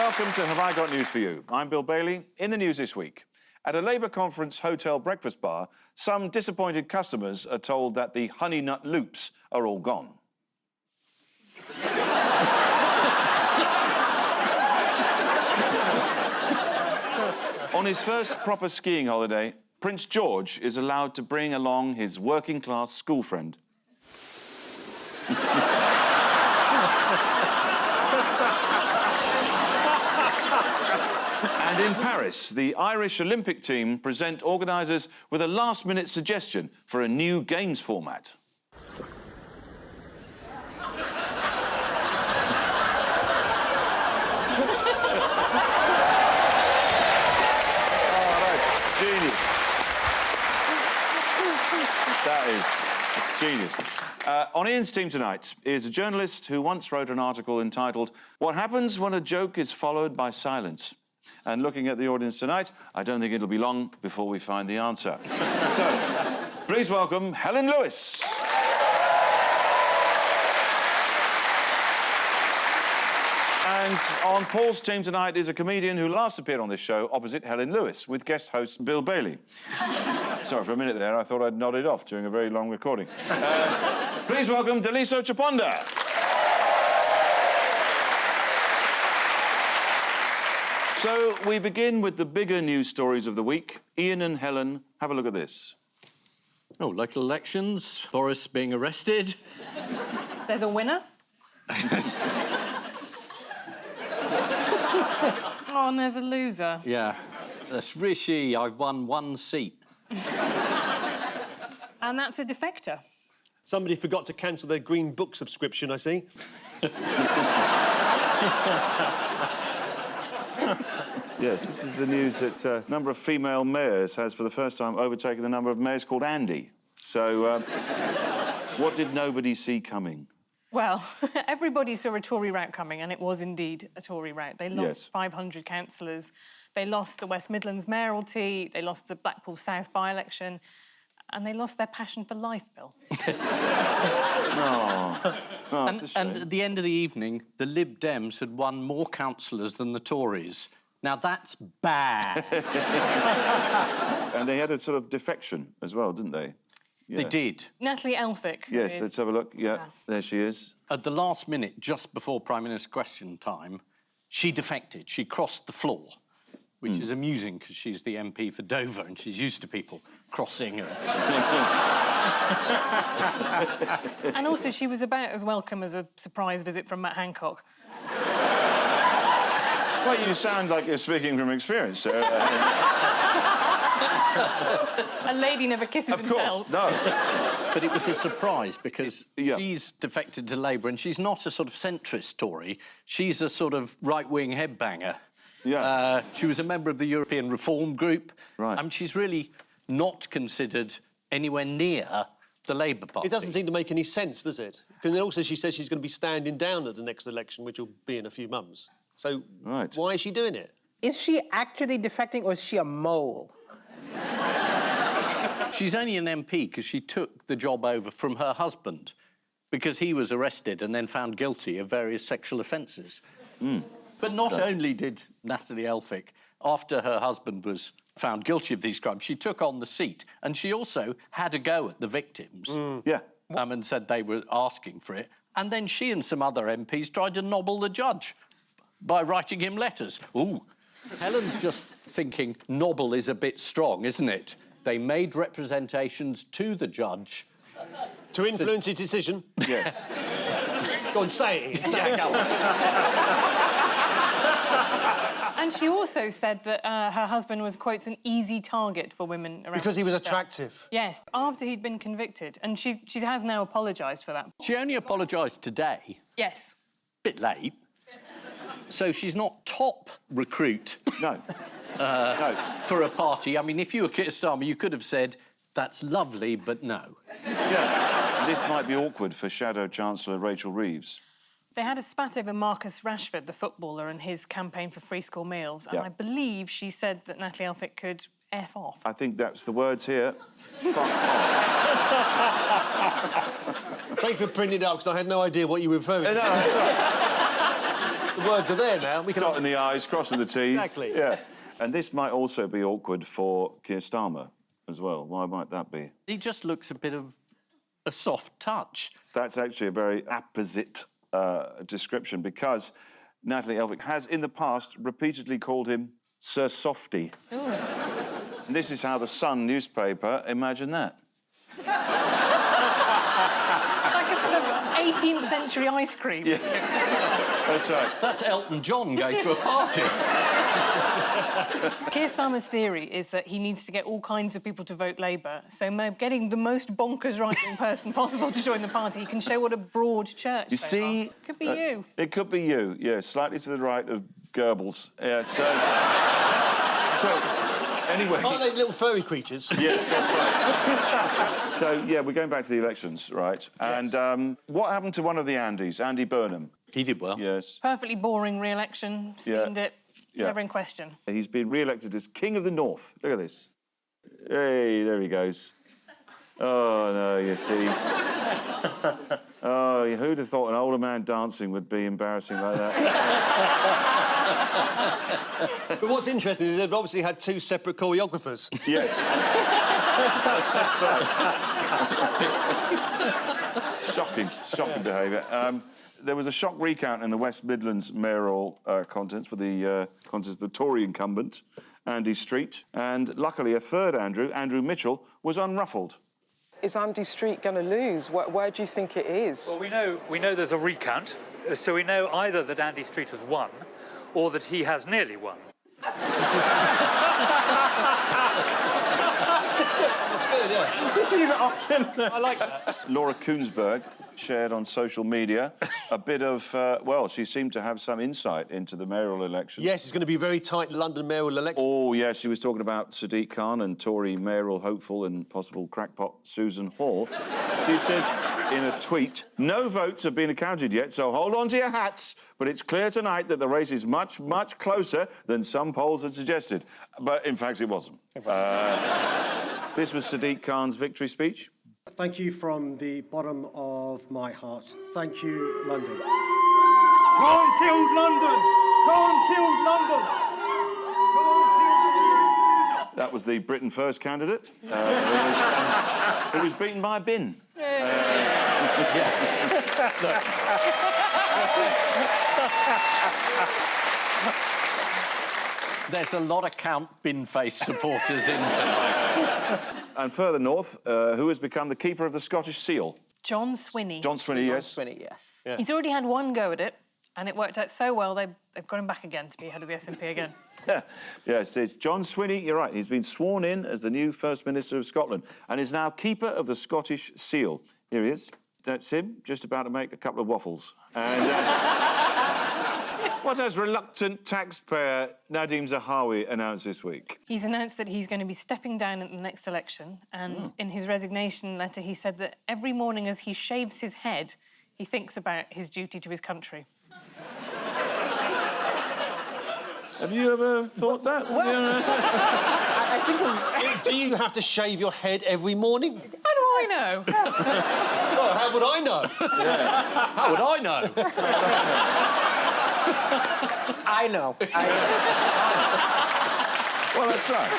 welcome to Have I Got News For You? I'm Bill Bailey. In the news this week, at a Labour conference hotel breakfast bar, some disappointed customers are told that the honey nut loops are all gone. On his first proper skiing holiday, Prince George is allowed to bring along his working-class school friend. And in Paris, the Irish Olympic team present organisers with a last-minute suggestion for a new games format. Genius. That is genius. On Ian's team tonight is a journalist who once wrote an article entitled "What Happens When a Joke is Followed by Silence?" And looking at the audience tonight, I don't think it'll be long before we find the answer. So, please welcome Helen Lewis. And on Paul's team tonight is a comedian who last appeared on this show opposite Helen Lewis, with guest host Bill Bailey. Sorry, for a minute there, I thought I'd nodded off during a very long recording. Please welcome Daliso Chaponda. So, we begin with the bigger news stories of the week. Ian and Helen, have a look at this. Oh, local elections, Boris being arrested. There's a winner. Oh, and there's a loser. Yeah, that's Rishi. I've won one seat. And that's a defector. Somebody forgot to cancel their Green Book subscription, I see. Yes, this is the news that a number of female mayors has for the first time overtaken the number of mayors called Andy. So, what did nobody see coming? Well, everybody saw a Tory rout coming, and it was indeed a Tory rout. They lost 500 councillors. They lost the West Midlands mayoralty. They lost the Blackpool South by-election. And they lost their passion for life, Bill. That's a shame. And at the end of the evening, the Lib Dems had won more councillors than the Tories. Now, that's bad. And they had a sort of defection as well, didn't they? Yeah. They did. Natalie Elphicke. Yes, let's have a look. Yeah, there she is. At the last minute, just before Prime Minister's question time, she defected. She crossed the floor, which is amusing because she's the MP for Dover and she's used to people crossing her. And also, she was about as welcome as a surprise visit from Matt Hancock. Well, you sound like you're speaking from experience, sir. A lady never kisses and tells. No. But it was a surprise because she's defected to Labour and she's not a sort of centrist Tory. She's a sort of right-wing headbanger. Yeah. She was a member of the European Reform Group. Right. And she's really not considered anywhere near the Labour Party. It doesn't seem to make any sense, does it? Because also she says she's going to be standing down at the next election, which will be in a few months. So why is she doing it? Is she actually defecting or is she a mole? She's only an MP because she took the job over from her husband because he was arrested and then found guilty of various sexual offences. But not only did Natalie Elphicke, after her husband was found guilty of these crimes, she took on the seat and she also had a go at the victims. And said they were asking for it. And then she and some other MPs tried to nobble the judge by writing him letters. Ooh, Helen's just thinking nobble is a bit strong, isn't it? They made representations to the judge. To influence his decision? Yes. Go on, say it. Say it, go on. And she also said that her husband was, quotes, an easy target for women around. Because he was attractive? Yes, after he'd been convicted. And she has now apologised for that. She only apologised today. Yes. Bit late. So she's not top recruit. No. For a party. I mean, if you were Keir Starmer, you could have said, that's lovely, but no. Yeah. This might be awkward for Shadow Chancellor Rachel Reeves. They had a spat over Marcus Rashford, the footballer, and his campaign for free school meals. And I believe she said that Natalie Elphicke could F off. I think that's the words here. Fuck off. Thank you for printing it out, because I had no idea what you were referring to. No, that's right. words are there now. We can... Dotting the I's, crossing the T's. Exactly. Yeah. And this might also be awkward for Keir Starmer as well. Why might that be? He just looks a bit of a soft touch. That's actually a very apposite description, because Natalie Elphicke has, in the past, repeatedly called him Sir Softy. Ooh. And this is how the Sun newspaper imagined that. Like a sort of 18th century ice cream. Yeah. That's right. That's Elton John going to a party. Keir Starmer's theory is that he needs to get all kinds of people to vote Labour, so getting the most bonkers right-wing person possible to join the party, he can show what a broad church You they see... are. Could be you. It could be you, yeah, slightly to the right of Goebbels. Yeah, so anyway... Aren't they little furry creatures? Yes, that's right. So, yeah, we're going back to the elections, right? Yes. And what happened to one of the Andys, Andy Burnham? He did well. Yes. Perfectly boring re-election, steamed it, never in question. He's been re-elected as King of the North. Look at this. Hey, there he goes. Oh, no, you see. Oh, who'd have thought an older man dancing would be embarrassing like that? But what's interesting is they've obviously had two separate choreographers. Yes. Shocking behaviour. There was a shock recount in the West Midlands mayoral contest for the the Tory incumbent, Andy Street, and luckily a third Andrew Mitchell, was unruffled. Is Andy Street going to lose? Where do you think it is? Well, we know there's a recount, so we know either that Andy Street has won or that he has nearly won. That's good, yeah. This is the option. I like that. Laura Koonsberg shared on social media a bit of, well, she seemed to have some insight into the mayoral election. Yes, it's going to be a very tight London mayoral election. Oh, yes, she was talking about Sadiq Khan and Tory mayoral hopeful and possible crackpot Susan Hall. She said in a tweet, "No votes have been accounted yet, so hold on to your hats, but it's clear tonight that the race is much, much closer than some polls had suggested." But, in fact, it wasn't. This was Sadiq Khan's victory speech. Thank you from the bottom of my heart. Thank you, London. Go and kill London! Go and kill London! That was the Britain First candidate. Who was beaten by a bin. There's a lot of Count Bin-Face supporters in tonight. And further north, who has become the keeper of the Scottish seal? John Swinney. John Swinney, yes. Swinney, yes. Yeah. He's already had one go at it, and it worked out so well, they've got him back again to be head of the SNP again. Yes, it's John Swinney, you're right. He's been sworn in as the new First Minister of Scotland and is now keeper of the Scottish seal. Here he is. That's him, just about to make a couple of waffles. And what has reluctant taxpayer Nadeem Zahawi announced this week? He's announced that he's going to be stepping down at the next election, and in his resignation letter he said that every morning as he shaves his head, he thinks about his duty to his country. Have you ever thought that? I think... Do you have to shave your head every morning? How do I know? Well, how would I know? How would I know? I know. Well, that's right.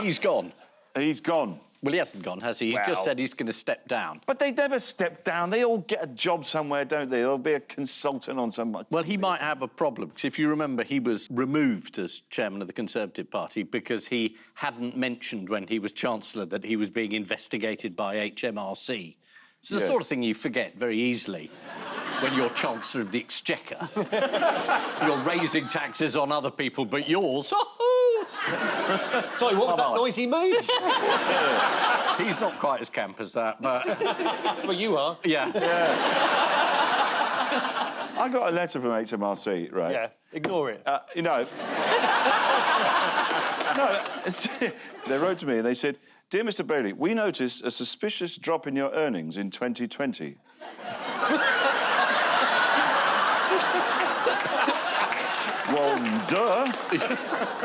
He's gone. He's gone. Well, he hasn't gone, has he? He's just said he's going to step down. But they never step down. They all get a job somewhere, don't they? There'll be a consultant on some... Well, he might have a problem, because if you remember, he was removed as chairman of the Conservative Party because he hadn't mentioned when he was Chancellor that he was being investigated by HMRC. It's the sort of thing you forget very easily when you're Chancellor of the Exchequer. You're raising taxes on other people, but yours... Sorry, what was that noise he made? He's not quite as camp as that, but... Well, you are. Yeah. I got a letter from HMRC, right? Yeah, ignore it. You know... No, they wrote to me and they said, "Dear Mr Bailey, we noticed a suspicious drop in your earnings in 2020. Well, duh.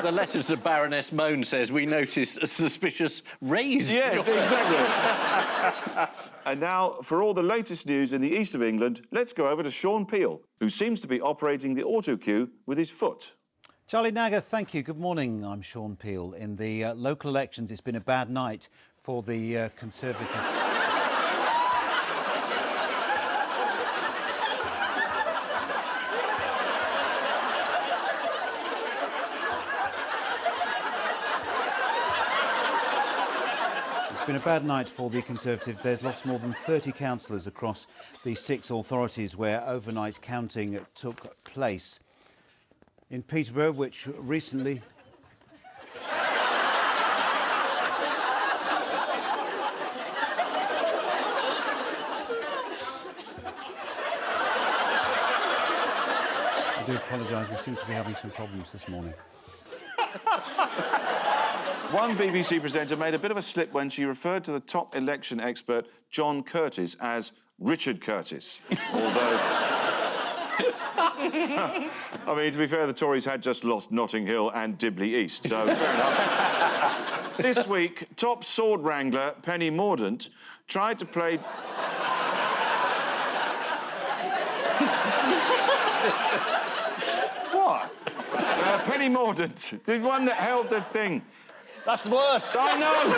The letter to Baroness Moan says, we noticed a suspicious raise. Yes, exactly. And now, for all the latest news in the east of England, let's go over to Sean Peel, who seems to be operating the auto cue with his foot. Charlie Nagger, thank you. Good morning. I'm Sean Peel. In the local elections, it's been a bad night for the Conservative. It's been a bad night for the Conservative. They've lost more than 30 councillors across the 6 authorities where overnight counting took place. In Peterborough, which recently... I do apologise, we seem to be having some problems this morning. One BBC presenter made a bit of a slip when she referred to the top election expert, John Curtis, as Richard Curtis. Although... I mean, to be fair, the Tories had just lost Notting Hill and Dibley East, so fair enough. This week, top sword wrangler Penny Mordaunt tried to play... What? Penny Mordaunt, the one that held the thing. That's the worst. I know.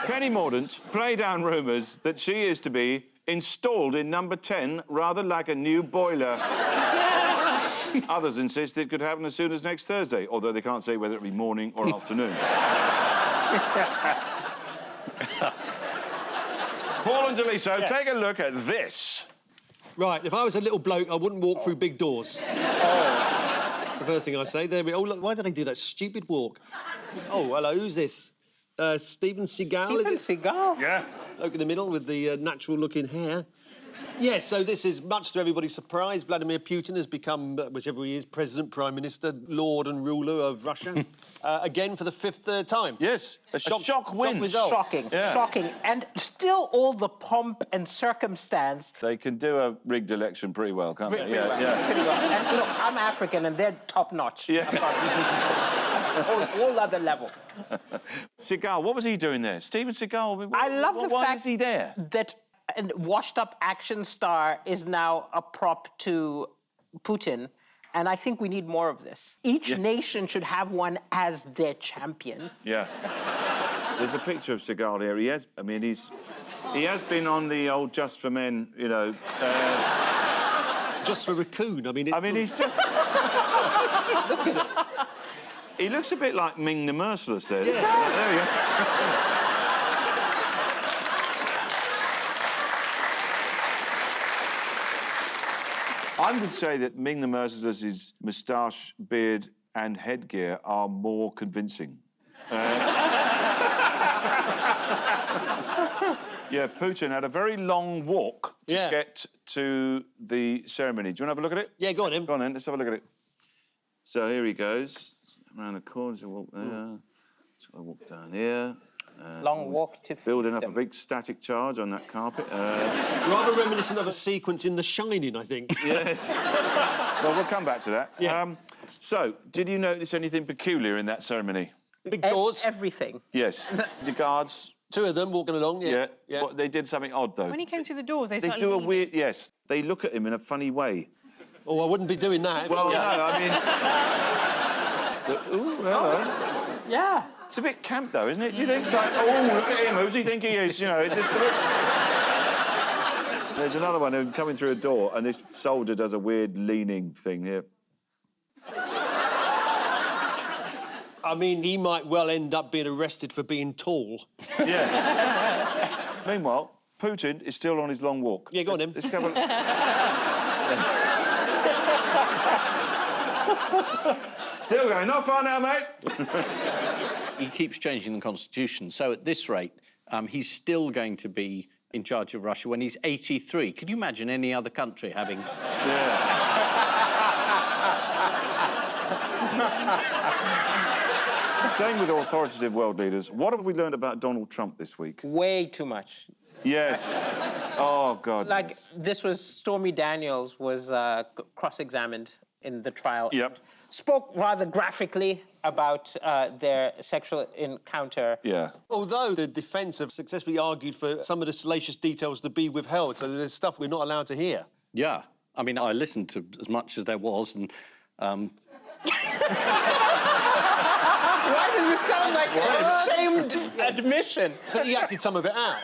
Penny Mordaunt played down rumours that she is to be installed in number 10 rather like a new boiler. Others insist it could happen as soon as next Thursday, although they can't say whether it be morning or afternoon. Paul and Daliso, take a look at this. Right, if I was a little bloke, I wouldn't walk through big doors. That's the first thing I say. There we go. Oh, look, why did they do that stupid walk? Oh, hello, who's this? Stephen Seagal, is it? Seagal? Yeah. Bloke in the middle with the natural-looking hair. Yes, so this is, much to everybody's surprise, Vladimir Putin has become, whichever he is, President, Prime Minister, Lord and Ruler of Russia, again for the 5th time. Yes, a shock win. Result. Shocking, Yeah. shocking. And still all the pomp and circumstance. They can do a rigged election pretty well, can't they? Pretty well. And look, I'm African and they're top-notch. Yeah. Whole other level. Seagal, what was he doing there? Steven Seagal, I love the why fact is he there? that a washed-up action star is now a prop to Putin, and I think we need more of this. Each nation should have one as their champion. Yeah. There's a picture of Seagal here. He has been on the old Just for Men, you know. Just for Raccoon, I mean... he's just... Look at it. He looks a bit like Ming the Merciless there. Yeah. There you go. I would say that Ming the Merciless's moustache, beard and headgear are more convincing. Yeah, Putin had a very long walk to get to the ceremony. Do you want to have a look at it? Yeah, go on, then. Go on, then. Let's have a look at it. So here he goes. Around the corner, so walk there. So I walk down here. Long walk to Building up a freedom. big static charge on that carpet. Rather reminiscent of a sequence in The Shining, I think. Yes. Well, we'll come back to that. Yeah. So, did you notice anything peculiar in that ceremony? Big doors. Everything. Yes. The guards. 2 of them walking along, yeah. But they did something odd, though. When he came through the doors, they They started do a leaving. weird... Yes. They look at him in a funny way. Oh, I wouldn't be doing that. Well, no, I mean... Ooh, hello. Yeah. It's a bit camp, though, isn't it? Do you think it's like, oh, look at him, who does he think he is? You know, it just looks... There's another one who's coming through a door, and this soldier does a weird leaning thing here. I mean, he might well end up being arrested for being tall. Yeah. Meanwhile, Putin is still on his long walk. Yeah, go on, then. Let's have a... Still going, not far now, mate. He keeps changing the constitution, so at this rate, he's still going to be in charge of Russia when he's 83. Could you imagine any other country having... Staying with authoritative world leaders, what have we learned about Donald Trump this week? Way too much. Yes. Oh, God. Like, yes. this was Stormy Daniels was cross-examined in the trial. Yep. Spoke rather graphically about their sexual encounter. Yeah. Although the defence have successfully argued for some of the salacious details to be withheld, so there's stuff we're not allowed to hear. Yeah. I mean, I listened to as much as there was, and Why does it sound like an ashamed admission? Because he acted some of it out.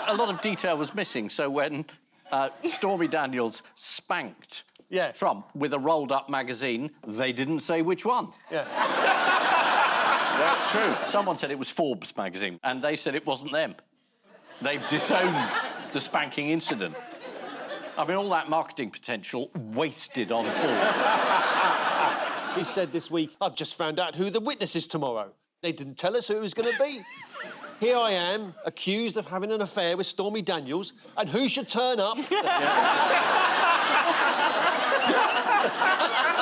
a lot of detail was missing. So when Stormy Daniels spanked Trump with a rolled-up magazine, they didn't say which one. Yeah. That's true. Someone said it was Forbes magazine, and they said it wasn't them. They've disowned the spanking incident. I mean, all that marketing potential wasted on Forbes. He said this week, I've just found out who the witness is tomorrow. They didn't tell us who it was going to be. Here I am, accused of having an affair with Stormy Daniels, and who should turn up? Well,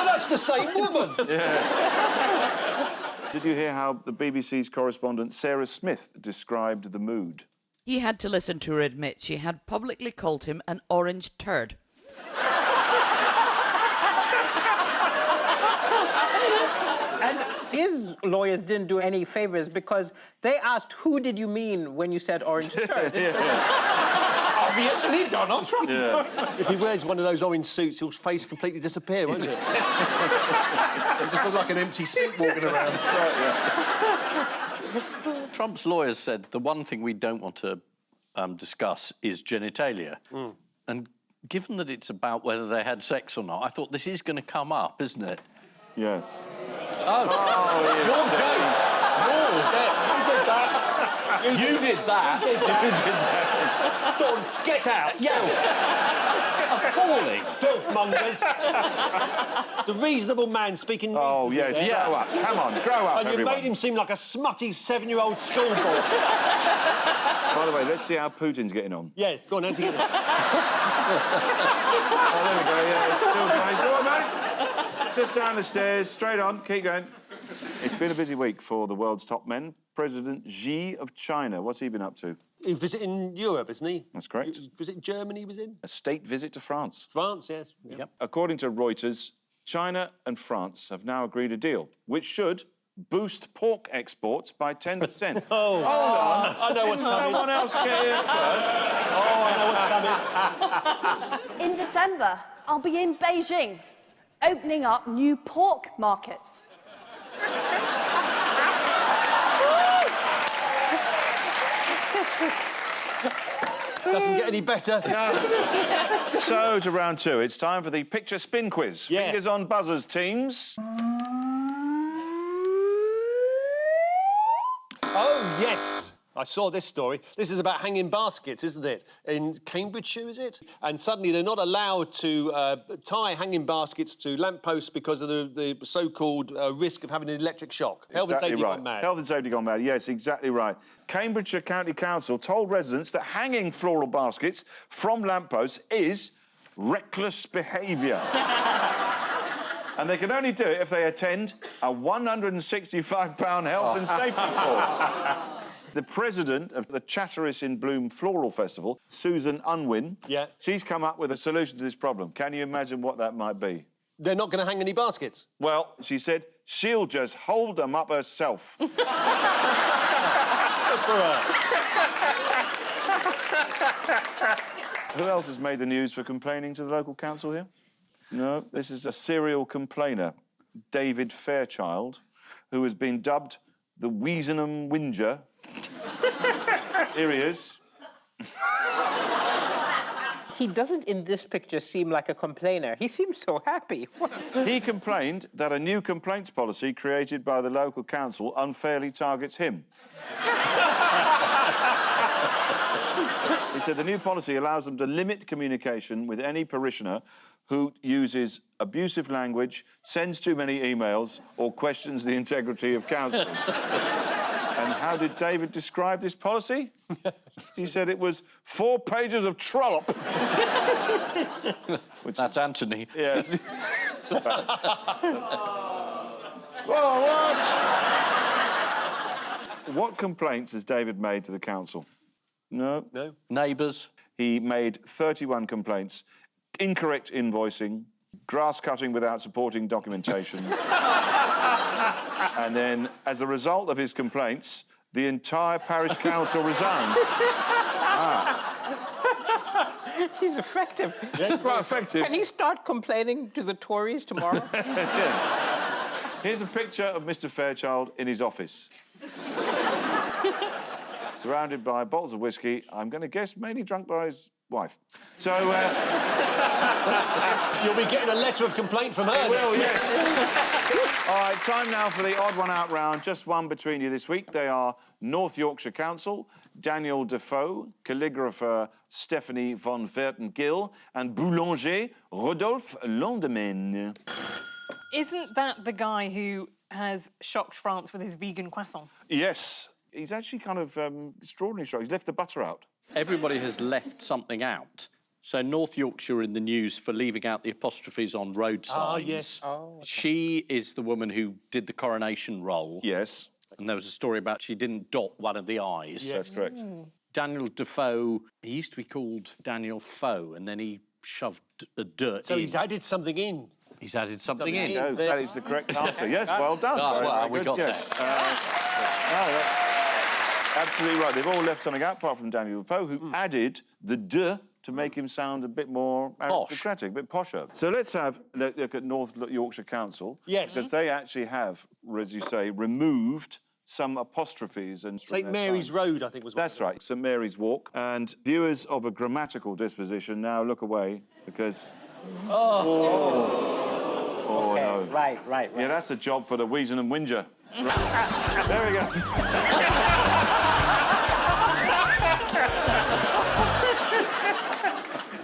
that's the same woman. Yeah. Did you hear how the BBC's correspondent Sarah Smith described the mood? He had to listen to her admit she had publicly called him an orange turd. And his lawyers didn't do any favors because they asked, who did you mean when you said orange turd? Obviously, Donald Trump. Yeah. If he wears one of those orange suits, his face completely disappear, won't it? It just look like an empty suit walking around. Trump's lawyers said the one thing we don't want to discuss is genitalia. And given that it's about whether they had sex or not, I thought this is going to come up, isn't it? Yes. Oh, your joke. You did that. You did that. Go on, get out. Appalling. Filth mongers. The reasonable man speaking. Oh, yes. Yeah. Grow up. Come on, grow up, And you everyone. made him seem like a smutty 7-year-old schoolboy. By the way, let's see how Putin's getting on. Yeah, go on, how's he getting on? Oh, there we go, yeah, it's still going. Go on, mate. Just down the stairs, straight on, keep going. It's been a busy week for the world's top men. President Xi of China, what's he been up to? He's visiting Europe, isn't he? That's correct. Was it Germany he was in? A state visit to France. France, yes. Yep. According to Reuters, China and France have now agreed a deal, which should boost pork exports by 10%. Oh, hold on. I know what's coming. Someone else get here first. Oh, I know what's coming. In December, I'll be in Beijing, opening up new pork markets. Doesn't get any better. So, to round two, it's time for the picture spin quiz. Yeah. Fingers on buzzers, teams. Oh, yes. I saw this story. This is about hanging baskets, isn't it? In Cambridgeshire, is it? And suddenly they're not allowed to tie hanging baskets to lampposts because of the so-called risk of having an electric shock. Health and safety gone mad. Health and safety gone mad, yes, exactly right. Cambridgeshire County Council told residents that hanging floral baskets from lampposts is reckless behaviour. And they can only do it if they attend a £165 health and safety course. The president of the Chatteris in Bloom Floral Festival, Susan Unwin, she's come up with a solution to this problem. Can you imagine what that might be? They're not going to hang any baskets? Well, she said she'll just hold them up herself. Good for her. Who else has made the news for complaining to the local council here? No, this is a serial complainer, David Fairchild, who has been dubbed the Weasenham Whinger. Here he is. He doesn't, in this picture, seem like a complainer. He seems so happy. He complained that a new complaints policy created by the local council unfairly targets him. He said the new policy allows them to limit communication with any parishioner who uses abusive language, sends too many emails, or questions the integrity of councillors. And how did David describe this policy? He said it was 4 pages of trollop. That's Anthony. Yes. Whoa, what? What complaints has David made to the council? No. No. Neighbours. He made 31 complaints, incorrect invoicing, grass cutting without supporting documentation. And then, as a result of his complaints, the entire parish council resigned. He's effective. Yeah, quite effective. Can he start complaining to the Tories tomorrow? Yeah. Here's a picture of Mr. Fairchild in his office. Surrounded by bottles of whiskey, I'm going to guess mainly drunk by his wife. So, You'll be getting a letter of complaint from her. Well, yes. All right, time now for the odd one out round. Just one between you this week. They are North Yorkshire Council, Daniel Defoe, calligrapher Stephanie von Verten-Gill, and boulanger Rodolphe Londemaine. Isn't that the guy who has shocked France with his vegan croissant? Yes. He's actually kind of extraordinary shock. He's left the butter out. Everybody has left something out. So North Yorkshire in the news for leaving out the apostrophes on road signs. Ah, yes. Oh, She is the woman who did the coronation roll. Yes. And there was a story about she didn't dot one of the I's. Yes, that's correct. Daniel Defoe, he used to be called Daniel Foe, and then he shoved a dirt So in. he's added something in. He's added something in. No, that is the correct answer. Yes, well done. Oh, Very, well, very we good, got yes. Absolutely right. They've all left something out, apart from Daniel Defoe, who added the de to make him sound a bit more aristocratic, a bit posher. So let's have a look at North Yorkshire Council. Yes. Because they actually have, as you say, removed some apostrophes and St Mary's Road, I think, was one. That's right, St Mary's Walk. And viewers of a grammatical disposition now look away because... Oh, okay. no. Right. Yeah, that's a job for the Wheaton and Whinger. There he goes.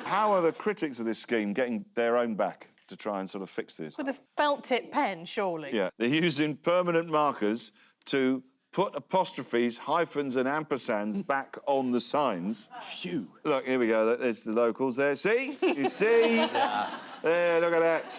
How are the critics of this scheme getting their own back to try and sort of fix this? With a felt tip pen, surely. Yeah, they're using permanent markers to put apostrophes, hyphens and ampersands back on the signs. Phew. Look, here we go. There's the locals there. See? You see? Yeah. There, look at that.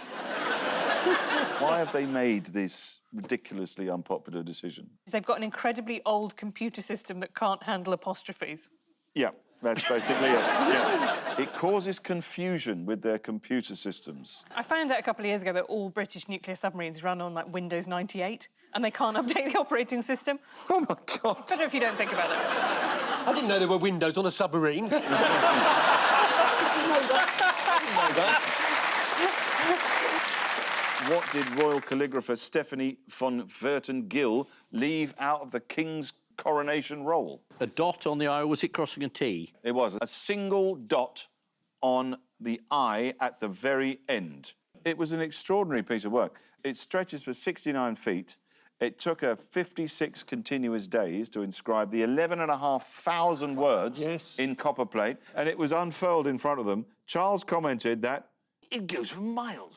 Why have they made this ridiculously unpopular decision? Because they've got an incredibly old computer system that can't handle apostrophes. Yeah, that's basically it. Yes. It causes confusion with their computer systems. I found out a couple of years ago that all British nuclear submarines run on, like, Windows 98, and they can't update the operating system. Oh, my God. I don't know if you don't think about it. I didn't know there were windows on a submarine. I didn't know that. What did royal calligrapher Stephanie von Verten-Gill leave out of the King's coronation roll? A dot on the I, or was it crossing a T? It was a single dot on the I at the very end. It was an extraordinary piece of work. It stretches for 69 feet. It took her 56 continuous days to inscribe the 11,500 words in copperplate, and it was unfurled in front of them. Charles commented that it goes for miles.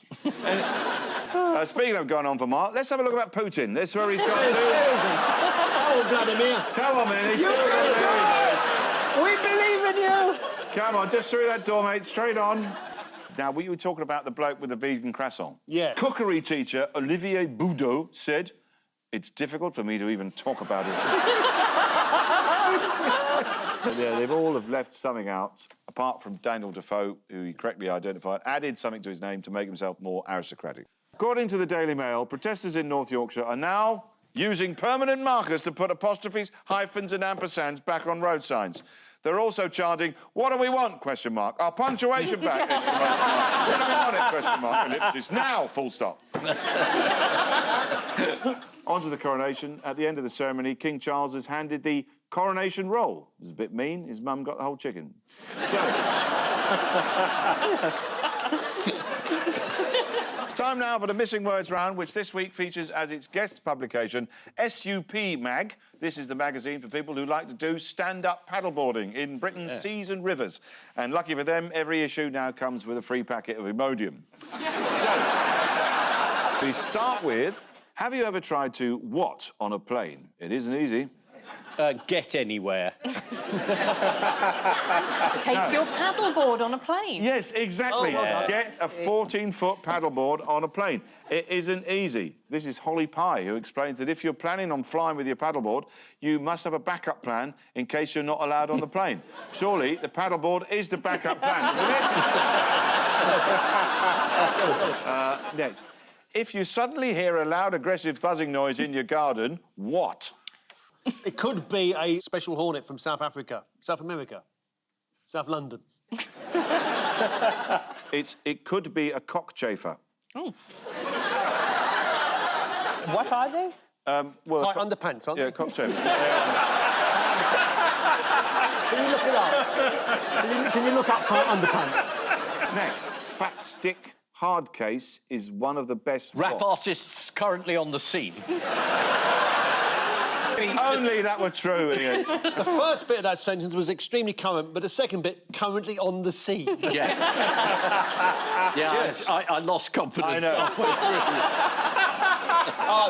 Speaking of going on for miles, let's have a look about Putin. That's where he's got to. Oh, Vladimir. Come on, man. He's still got there. We believe in you. Come on, just through that door, mate. Straight on. Now, we were talking about the bloke with the vegan croissant. Yeah. Cookery teacher Olivier Boudot said, "It's difficult for me to even talk about it." Yeah, they've all have left something out, apart from Daniel Defoe, who he correctly identified, added something to his name to make himself more aristocratic. According to the Daily Mail, protesters in North Yorkshire are now using permanent markers to put apostrophes, hyphens and ampersands back on road signs. They're also chanting, "What do we want?" question mark. Our punctuation back. What do we want it? Question mark. Ellipsis. Now, full stop. On to the coronation. At the end of the ceremony, King Charles is handed the coronation roll. It was a bit mean. His mum got the whole chicken. So... It's time now for the Missing Words round, which this week features as its guest publication SUP Mag. This is the magazine for people who like to do stand-up paddleboarding in Britain's seas and rivers. And lucky for them, every issue now comes with a free packet of Imodium. So, we start with, have you ever tried to what on a plane? It isn't easy. get anywhere. Take your paddleboard on a plane. Yes, exactly. Oh, well done. Get a 14-foot paddleboard on a plane. It isn't easy. This is Holly Pye, who explains that if you're planning on flying with your paddleboard, you must have a backup plan in case you're not allowed on the plane. Surely the paddleboard is the backup plan, isn't it? Next. If you suddenly hear a loud, aggressive buzzing noise in your garden, what? It could be a special hornet from South Africa, South America, South London. It could be a cockchafer. Oh. What are they? Well, Tight underpants, aren't yeah, they? cockchafers. Can you look it up? Can you look up tight underpants? Next, Fat Stick Hard Case is one of the best Rap artists currently on the scene. If only that were true, Ian. The first bit of that sentence was extremely current, but the second bit, currently on the scene. Yeah. Yeah, Yes. I lost confidence I know. halfway through.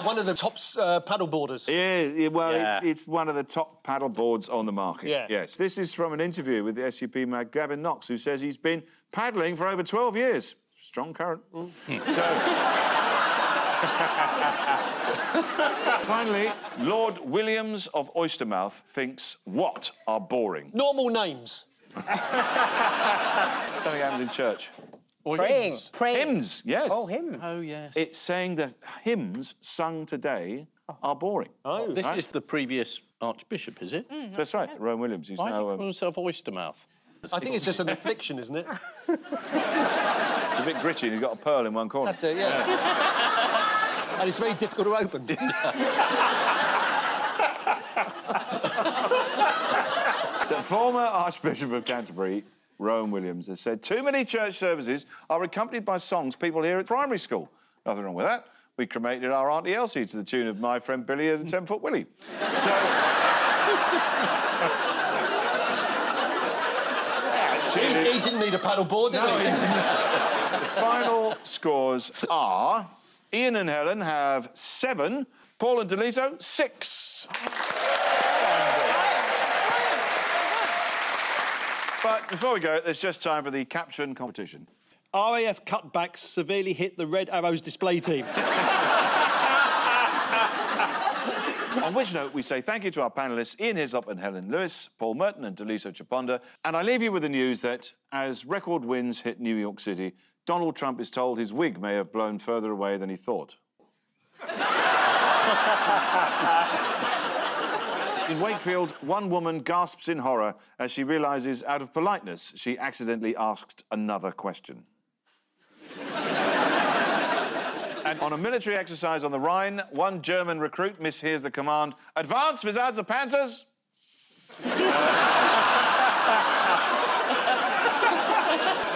One of the top paddleboarders. Yeah, well, Yeah. it's one of the top paddle boards on the market. Yeah. Yes. This is from an interview with the SUP mag Gavin Knox, who says he's been paddling for over 12 years. Strong current. Finally, Lord Williams of Oystermouth thinks what are boring? Normal names. Something happens in church. Praying. Praying. Hymns, yes. Oh, hymn. Oh, yes. It's saying that hymns sung today are boring. Oh. This is the previous Archbishop, is it? That's right, Rowan Williams. He's Why does he now call himself Oystermouth? I think it's just an affliction, isn't it? a bit gritty and he's got a pearl in one corner. That's it, yeah. And it's very difficult to open. The former Archbishop of Canterbury, Rowan Williams, has said too many church services are accompanied by songs people hear at primary school. Nothing wrong with that. We cremated our Auntie Elsie to the tune of My Friend Billy and 10-Foot Willie. He didn't need a paddleboard, did he? The final scores are Ian and Helen have 7, Paul and Daliso 6. But before we go, there's just time for the caption competition. RAF cutbacks severely hit the Red Arrows display team. On which note, we say thank you to our panellists, Ian Hislop and Helen Lewis, Paul Merton and Daliso Chaponda. And I leave you with the news that as record winds hit New York City, Donald Trump is told his wig may have blown further away than he thought. In Wakefield, one woman gasps in horror as she realises, out of politeness, she accidentally asked another question. And on a military exercise on the Rhine, one German recruit mishears the command, "Advance, without the Panzers!"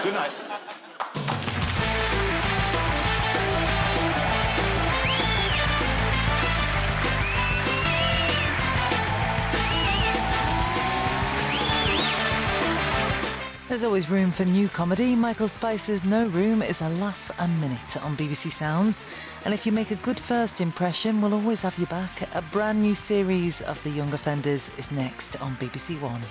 Good night. There's always room for new comedy. Michael Spicer's No Room is a laugh a minute on BBC Sounds. And if you make a good first impression, we'll always have you back. A brand new series of The Young Offenders is next on BBC One.